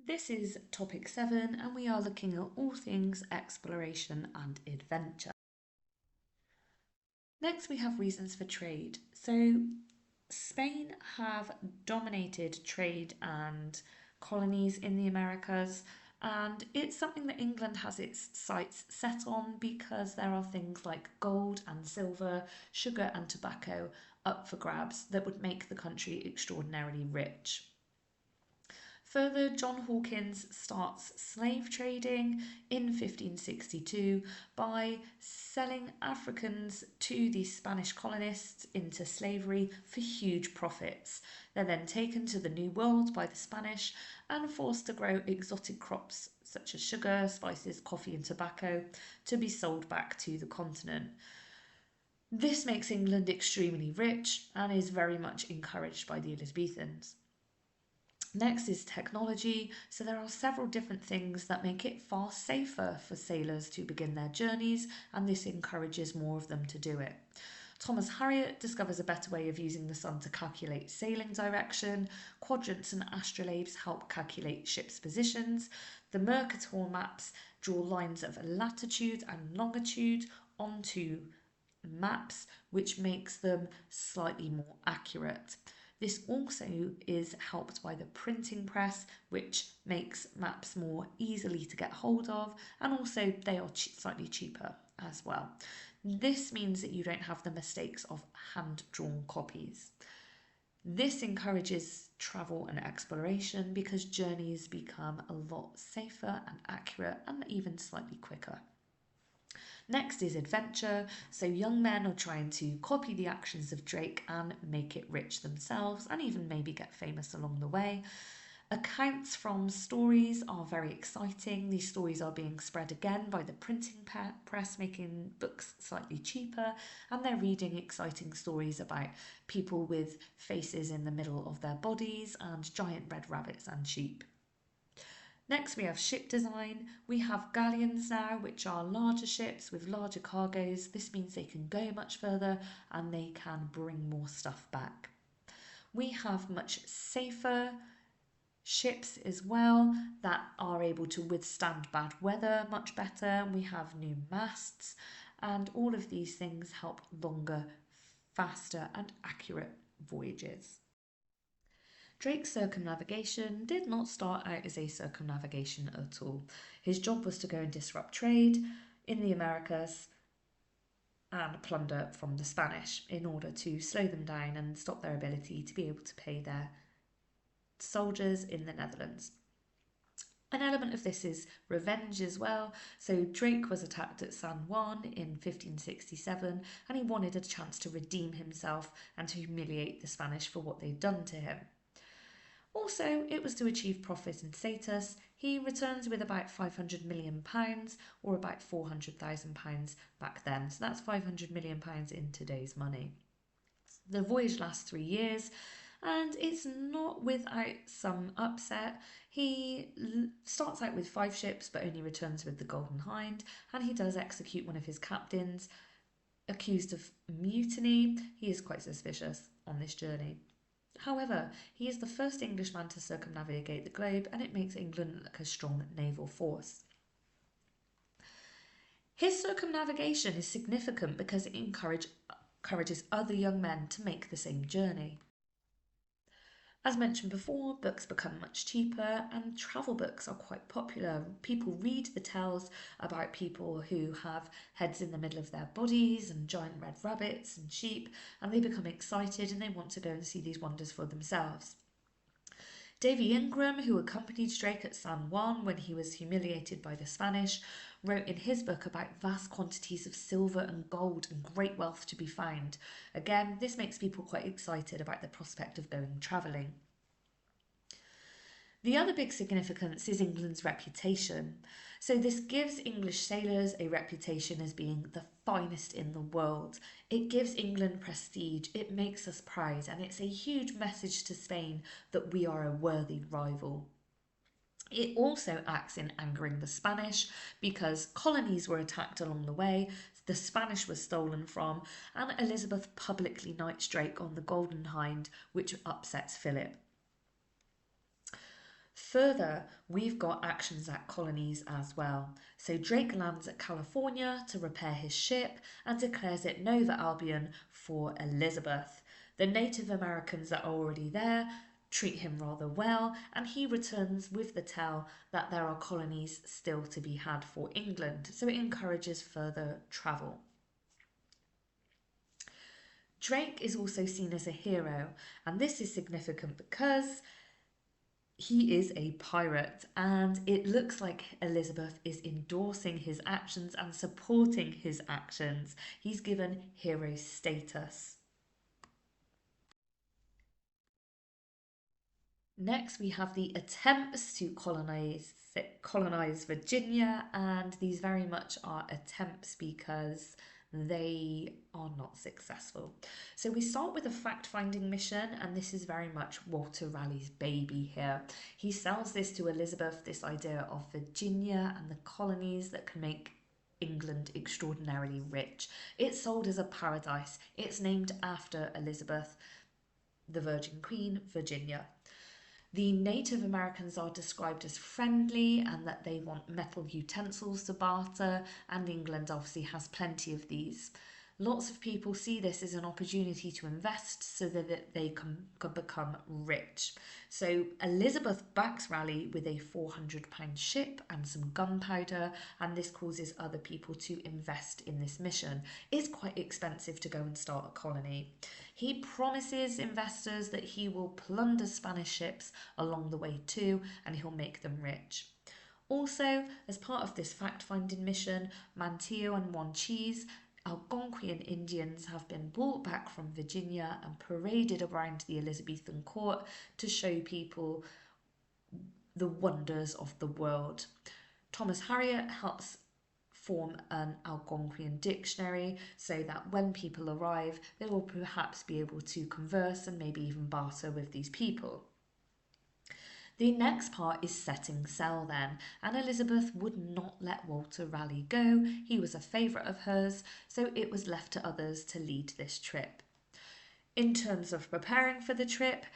This is topic 7 and we are looking at all things exploration and adventure. Next we have reasons for trade. So Spain have dominated trade and colonies in the Americas, and it's something that England has its sights set on because there are things like gold and silver, sugar and tobacco up for grabs that would make the country extraordinarily rich. Further, John Hawkins starts slave trading in 1562 by selling Africans to the Spanish colonists into slavery for huge profits. They're then taken to the New World by the Spanish and forced to grow exotic crops such as sugar, spices, coffee, and tobacco to be sold back to the continent. This makes England extremely rich and is very much encouraged by the Elizabethans. Next is technology. So there are several different things that make it far safer for sailors to begin their journeys, and this encourages more of them to do it. Thomas Harriot discovers a better way of using the sun to calculate sailing direction. Quadrants and astrolabes help calculate ships' positions. The Mercator maps draw lines of latitude and longitude onto maps, which makes them slightly more accurate. This also is helped by the printing press, which makes maps more easily to get hold of, and also they are slightly cheaper as well. This means that you don't have the mistakes of hand-drawn copies. This encourages travel and exploration because journeys become a lot safer and accurate and even slightly quicker. Next is adventure. So young men are trying to copy the actions of Drake and make it rich themselves and even maybe get famous along the way. Accounts from stories are very exciting. These stories are being spread again by the printing press, making books slightly cheaper, and they're reading exciting stories about people with faces in the middle of their bodies and giant red rabbits and sheep. Next we have ship design. We have galleons now, which are larger ships with larger cargoes. This means they can go much further and they can bring more stuff back. We have much safer ships as well that are able to withstand bad weather much better. We have new masts, and all of these things help longer, faster and accurate voyages. Drake's circumnavigation did not start out as a circumnavigation at all. His job was to go and disrupt trade in the Americas and plunder from the Spanish in order to slow them down and stop their ability to be able to pay their soldiers in the Netherlands. An element of this is revenge as well. So Drake was attacked at San Juan in 1567 and he wanted a chance to redeem himself and to humiliate the Spanish for what they'd done to him. Also, it was to achieve profit and status. He returns with about £500 million, or about £400,000 back then. So that's £500 million in today's money. The voyage lasts 3 years, and it's not without some upset. He starts out with 5 ships, but only returns with the Golden Hind, and he does execute one of his captains, accused of mutiny. He is quite suspicious on this journey. However, he is the first Englishman to circumnavigate the globe, and it makes England look a strong naval force. His circumnavigation is significant because it encourages other young men to make the same journey. As mentioned before, books become much cheaper and travel books are quite popular. People read the tales about people who have heads in the middle of their bodies and giant red rabbits and sheep, and they become excited and they want to go and see these wonders for themselves. Davy Ingram, who accompanied Drake at San Juan when he was humiliated by the Spanish, wrote in his book about vast quantities of silver and gold and great wealth to be found. Again, this makes people quite excited about the prospect of going travelling. The other big significance is England's reputation. So this gives English sailors a reputation as being the finest in the world. It gives England prestige, it makes us proud, and it's a huge message to Spain that we are a worthy rival. It also acts in angering the Spanish because colonies were attacked along the way, the Spanish was stolen from, and Elizabeth publicly knights Drake on the Golden Hind, which upsets Philip. Further, we've got actions at colonies as well. So Drake lands at California to repair his ship and declares it Nova Albion for Elizabeth. The Native Americans that are already there treat him rather well, and he returns with the tell that there are colonies still to be had for England, so it encourages further travel. Drake is also seen as a hero, and this is significant because he is a pirate, and it looks like Elizabeth is endorsing his actions and supporting his actions. He's given hero status. Next, we have the attempts to colonize Virginia, and these very much are attempts because they are not successful. So we start with a fact-finding mission, and this is very much Walter Raleigh's baby here. He sells this to Elizabeth, this idea of Virginia and the colonies that can make England extraordinarily rich. It's sold as a paradise. It's named after Elizabeth, the Virgin Queen, Virginia. The Native Americans are described as friendly and that they want metal utensils to barter, and England obviously has plenty of these. Lots of people see this as an opportunity to invest so that they can become rich. So Elizabeth backs Raleigh with a £400 ship and some gunpowder, and this causes other people to invest in this mission. It's quite expensive to go and start a colony. He promises investors that he will plunder Spanish ships along the way too, and he'll make them rich. Also, as part of this fact-finding mission, Manteo and Wanchese, Algonquian Indians, have been brought back from Virginia and paraded around the Elizabethan court to show people the wonders of the world. Thomas Harriot helps form an Algonquian dictionary so that when people arrive, they will perhaps be able to converse and maybe even barter with these people. The next part is setting sail then, and Elizabeth would not let Walter Raleigh go. He was a favourite of hers, so it was left to others to lead this trip. In terms of preparing for the trip,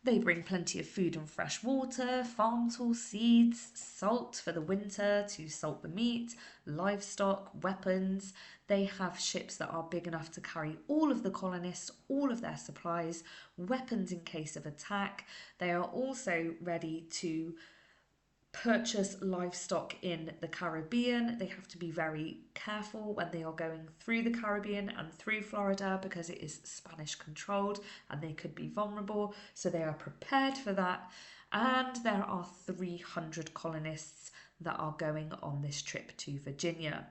they bring plenty of food and fresh water, farm tools, seeds, salt for the winter to salt the meat, livestock, weapons. They have ships that are big enough to carry all of the colonists, all of their supplies, weapons in case of attack. They are also ready to purchase livestock in the Caribbean. They have to be very careful when they are going through the Caribbean and through Florida because it is Spanish controlled and they could be vulnerable. So they are prepared for that. And there are 300 colonists that are going on this trip to Virginia.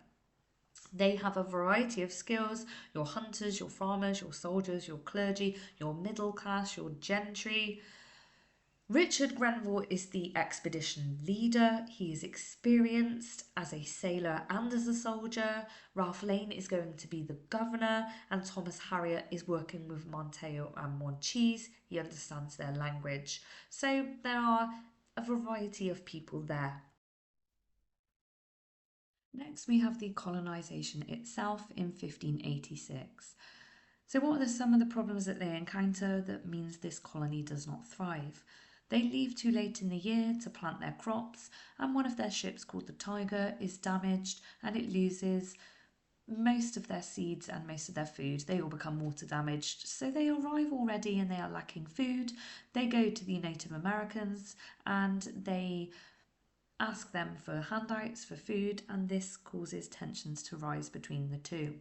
They have a variety of skills: your hunters, your farmers, your soldiers, your clergy, your middle class, your gentry. Richard Grenville is the expedition leader. He is experienced as a sailor and as a soldier. Ralph Lane is going to be the governor, and Thomas Harriot is working with Monteo and Monchese. He understands their language. So there are a variety of people there. Next, we have the colonisation itself in 1586. So, what are some of the problems that they encounter that means this colony does not thrive? They leave too late in the year to plant their crops, and one of their ships, called the Tiger, is damaged and it loses most of their seeds and most of their food. They all become water damaged. So, they arrive already and they are lacking food. They go to the Native Americans and they ask them for handouts for food, and this causes tensions to rise between the two.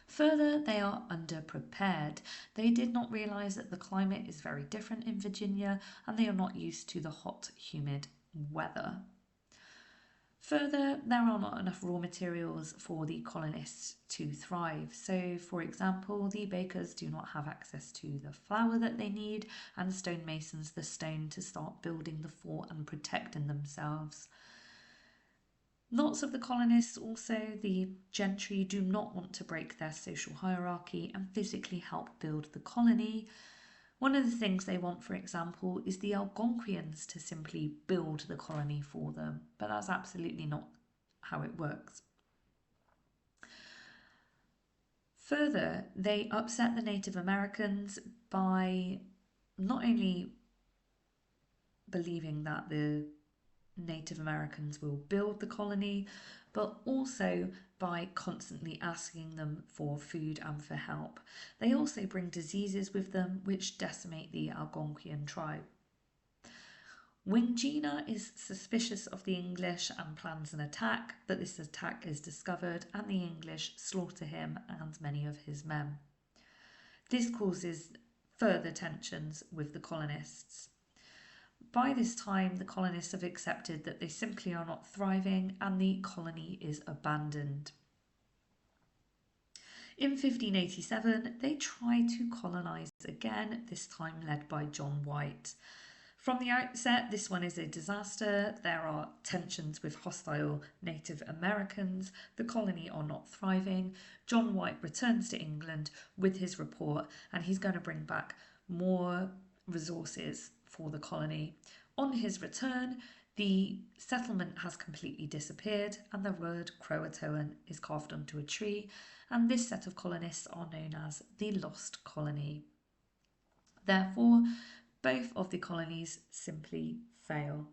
Further, they are underprepared. They did not realise that the climate is very different in Virginia and they are not used to the hot, humid weather. Further, there are not enough raw materials for the colonists to thrive. So, for example, the bakers do not have access to the flour that they need, and stonemasons the stone to start building the fort and protecting themselves. Lots of the colonists, also the gentry, do not want to break their social hierarchy and physically help build the colony. One of the things they want, for example, is the Algonquians to simply build the colony for them, but that's absolutely not how it works. Further, they upset the Native Americans by not only believing that the Native Americans will build the colony, but also by constantly asking them for food and for help. They also bring diseases with them which decimate the Algonquian tribe. Wingina is suspicious of the English and plans an attack, but this attack is discovered and the English slaughter him and many of his men. This causes further tensions with the colonists. By this time, the colonists have accepted that they simply are not thriving and the colony is abandoned. In 1587, they try to colonise again, this time led by John White. From the outset, this one is a disaster. There are tensions with hostile Native Americans. The colony are not thriving. John White returns to England with his report and he's going to bring back more resources for the colony. On his return, the settlement has completely disappeared and the word Croatoan is carved onto a tree, and this set of colonists are known as the Lost Colony. Therefore, both of the colonies simply fail.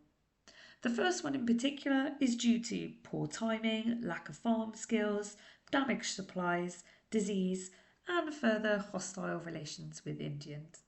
The first one in particular is due to poor timing, lack of farm skills, damaged supplies, disease, and further hostile relations with Indians.